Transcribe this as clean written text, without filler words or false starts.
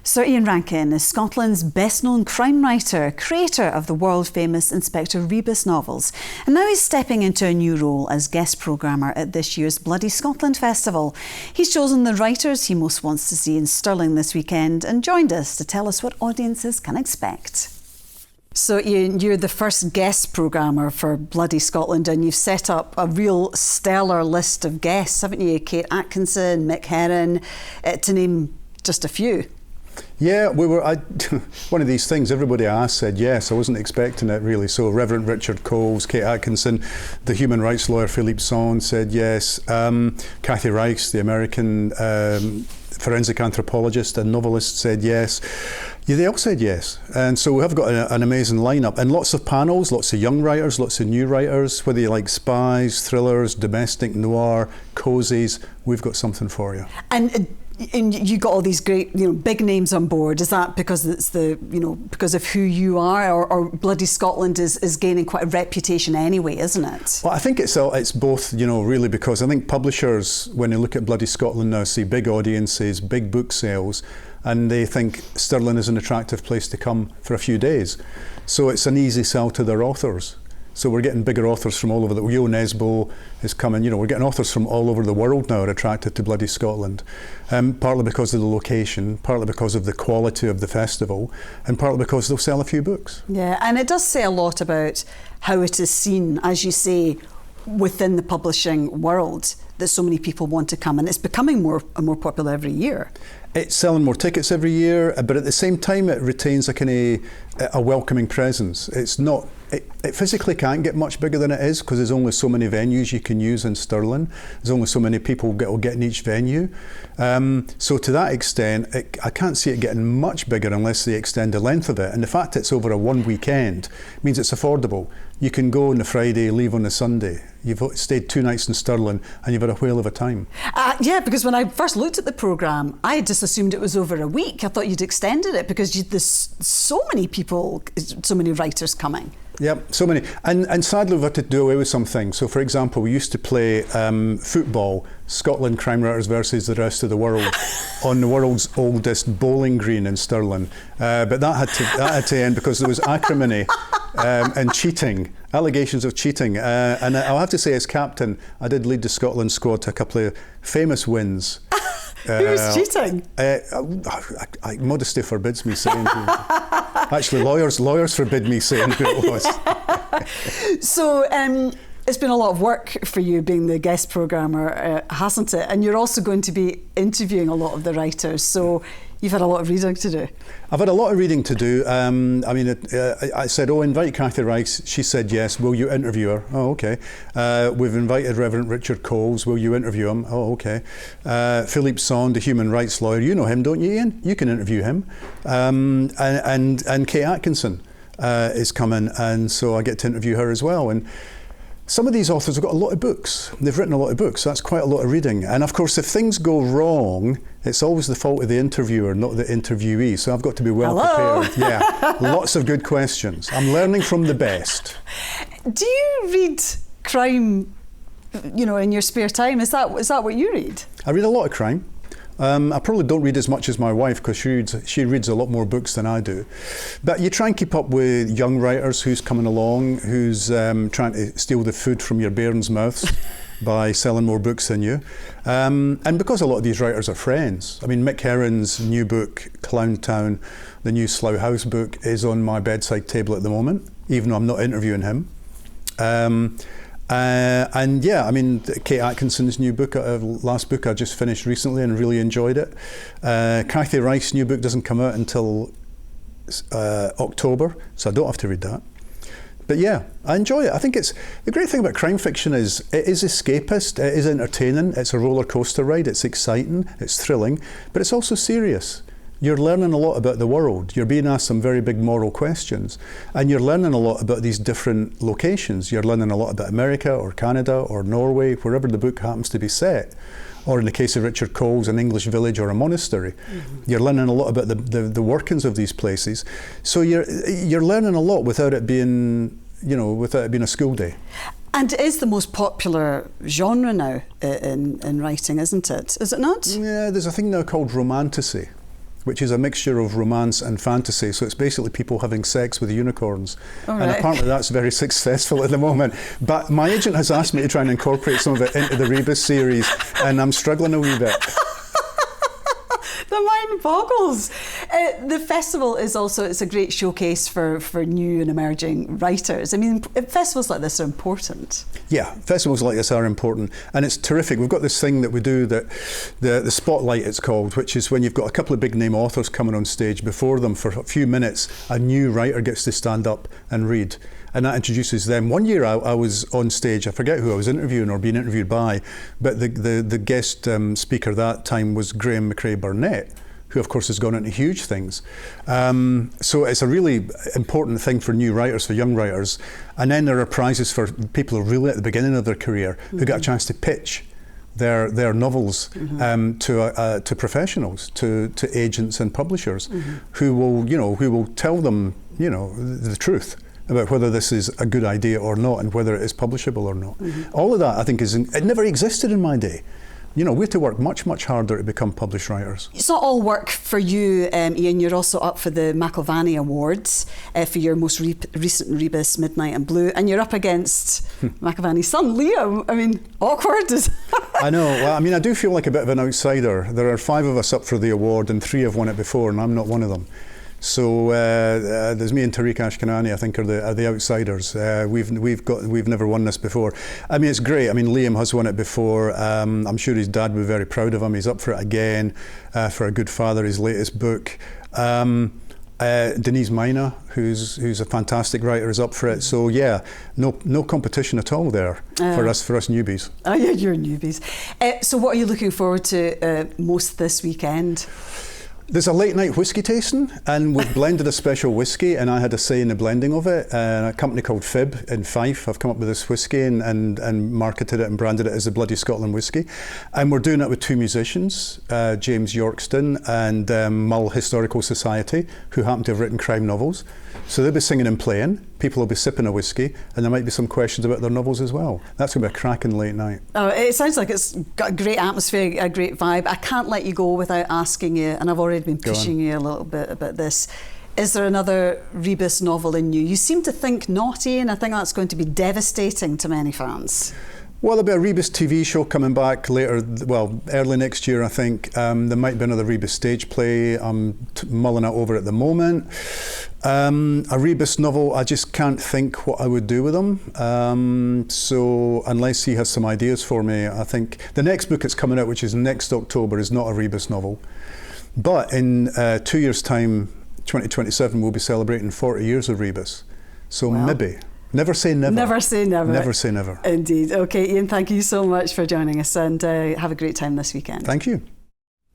Sir Ian Rankin is Scotland's best-known crime writer, creator of the world-famous Inspector Rebus novels, and now he's stepping into a new role as guest programmer at this year's Bloody Scotland Festival. He's chosen the writers he most wants to see in Stirling this weekend and joined us to tell us what audiences can expect. So Ian, you're the first guest programmer for Bloody Scotland, and you've set up a real stellar list of guests, haven't you? Kate Atkinson, Mick Herron, to name just a few. Yeah, one of these things, everybody I asked said yes. I wasn't expecting it really. So Reverend Richard Coles, Kate Atkinson, the human rights lawyer Philippe Son said yes. Kathy Reichs, the American forensic anthropologist and novelist, said yes. Yeah, they all said yes. And so we have got an amazing lineup and lots of panels, lots of young writers, lots of new writers, whether you like spies, thrillers, domestic, noir, cozies, we've got something for you. And you got all these great, big names on board. Is that because it's because of who you are, or Bloody Scotland is gaining quite a reputation anyway, isn't it? Well, I think it's both, really, because I think publishers, when they look at Bloody Scotland now, see big audiences, big book sales, and they think Stirling is an attractive place to come for a few days. So it's an easy sell to their authors. So we're getting bigger authors from all over. Yo Nesbo is coming. We're getting authors from all over the world now are attracted to Bloody Scotland, partly because of the location, partly because of the quality of the festival, and partly because they'll sell a few books. Yeah, and it does say a lot about how it is seen, as you say, within the publishing world, that so many people want to come, and it's becoming more and more popular every year. It's selling more tickets every year, but at the same time it retains a welcoming presence. It's not. It physically can't get much bigger than it is because there's only so many venues you can use in Stirling. There's only so many people will get in each venue. So to that extent, I can't see it getting much bigger unless they extend the length of it. And the fact it's over a one weekend means it's affordable. You can go on the Friday, leave on the Sunday. You've stayed 2 nights in Stirling and you've had a whale of a time. Yeah, because when I first looked at the programme, I just assumed it was over a week. I thought you'd extended it because there's so many people, so many writers coming. Yep, so many. And sadly, we've had to do away with some things. So, for example, we used to play football, Scotland crime writers versus the rest of the world, on the world's oldest bowling green in Stirling. But that had to end because there was acrimony and cheating, allegations of cheating. And I'll have to say, as captain, I did lead the Scotland squad to a couple of famous wins. Who was cheating? Modesty forbids me saying who. Actually, lawyers forbid me saying who it was. So it's been a lot of work for you being the guest programmer, hasn't it? And you're also going to be interviewing a lot of the writers. So you've had a lot of reading to do. I've had a lot of reading to do. I said, invite Kathy Reichs. She said yes. Will you interview her? Oh, okay. We've invited Reverend Richard Coles. Will you interview him? Oh, okay. Philippe Son, the human rights lawyer. You know him, don't you, Ian? You can interview him. And Kate Atkinson is coming, and so I get to interview her as well. And some of these authors have got a lot of books. They've written a lot of books. So that's quite a lot of reading. And of course, if things go wrong, it's always the fault of the interviewer, not the interviewee. So I've got to be well prepared. Yeah, lots of good questions. I'm learning from the best. Do you read crime, in your spare time? Is that what you read? I read a lot of crime. I probably don't read as much as my wife because she reads a lot more books than I do. But you try and keep up with young writers, who's coming along, who's trying to steal the food from your bairns' mouths by selling more books than you. And because a lot of these writers are friends. I mean, Mick Herron's new book, Clown Town, the new Slough House book, is on my bedside table at the moment, even though I'm not interviewing him. Kate Atkinson's new book, last book I just finished recently and really enjoyed it. Kathy Reichs' new book doesn't come out until October, so I don't have to read that. But yeah, I enjoy it. I think the great thing about crime fiction is it is escapist, it is entertaining, it's a roller coaster ride, it's exciting, it's thrilling, but it's also serious. You're learning a lot about the world. You're being asked some very big moral questions. And you're learning a lot about these different locations. You're learning a lot about America or Canada or Norway, wherever the book happens to be set. Or in the case of Richard Coles, an English village or a monastery. Mm-hmm. You're learning a lot about the workings of these places. So you're learning a lot without it being, a school day. And it is the most popular genre now in writing, isn't it? Is it not? Yeah, there's a thing now called romantasy, which is a mixture of romance and fantasy. So it's basically people having sex with unicorns. All and right. apparently that's very successful at the moment. But my agent has asked me to try and incorporate some of it into the Rebus series, and I'm struggling a wee bit. The mind boggles. The festival is also, it's a great showcase for new and emerging writers. I mean, festivals like this are important. Yeah, festivals like this are important, and it's terrific. We've got this thing that we do, that the spotlight it's called, which is when you've got a couple of big name authors coming on stage. Before them for a few minutes, a new writer gets to stand up and read, and that introduces them. One year I was on stage, I forget who I was interviewing or being interviewed by, but the guest speaker that time was Graham McRae Burnett, who of course has gone into huge things. So it's a really important thing for new writers, for young writers. And then there are prizes for people who are really at the beginning of their career, who get a chance to pitch their novels to professionals, to agents and publishers, who will tell them, the truth about whether this is a good idea or not, and whether it is publishable or not. All of that, I think, it never existed in my day. We have to work much, much harder to become published writers. It's not all work for you, Ian. You're also up for the McIlvanney Awards for your most recent Rebus, Midnight and Blue, and you're up against McIlvanney's son, Liam. I mean, awkward. I know. Well, I mean, I do feel like a bit of an outsider. There are 5 of us up for the award, and 3 have won it before, and I'm not one of them. So there's me and Tariq Ashkenani, I think, are the outsiders. We've never won this before. I mean, it's great. I mean, Liam has won it before. I'm sure his dad would be very proud of him. He's up for it again for A Good Father, his latest book. Denise Mina, who's a fantastic writer, is up for it. So yeah, no competition at all there for us newbies. Oh yeah, you're newbies. So what are you looking forward to most this weekend? There's a late night whiskey tasting, and we've blended a special whiskey, and I had a say in the blending of it. A company called Fib in Fife have come up with this whiskey and marketed it and branded it as the Bloody Scotland whiskey. And we're doing it with 2 musicians, James Yorkston and Mull Historical Society, who happen to have written crime novels. So they'll be singing and playing, people will be sipping a whiskey, and there might be some questions about their novels as well. That's going to be a cracking late night. Oh, it sounds like it's got a great atmosphere, a great vibe. I can't let you go without asking you, and I've already been pushing you a little bit about this. Is there another Rebus novel in you? You seem to think not, Ian. I think that's going to be devastating to many fans. Well, there'll be a Rebus TV show coming back later, early next year, I think. There might be another Rebus stage play. I'm mulling it over at the moment. A Rebus novel, I just can't think what I would do with them. So unless he has some ideas for me, I think the next book that's coming out, which is next October, is not a Rebus novel. But in 2 years' time, 2027, we'll be celebrating 40 years of Rebus. So maybe. Never say never. Never say never. Never say never. Indeed. Okay, Ian, thank you so much for joining us, and have a great time this weekend. Thank you.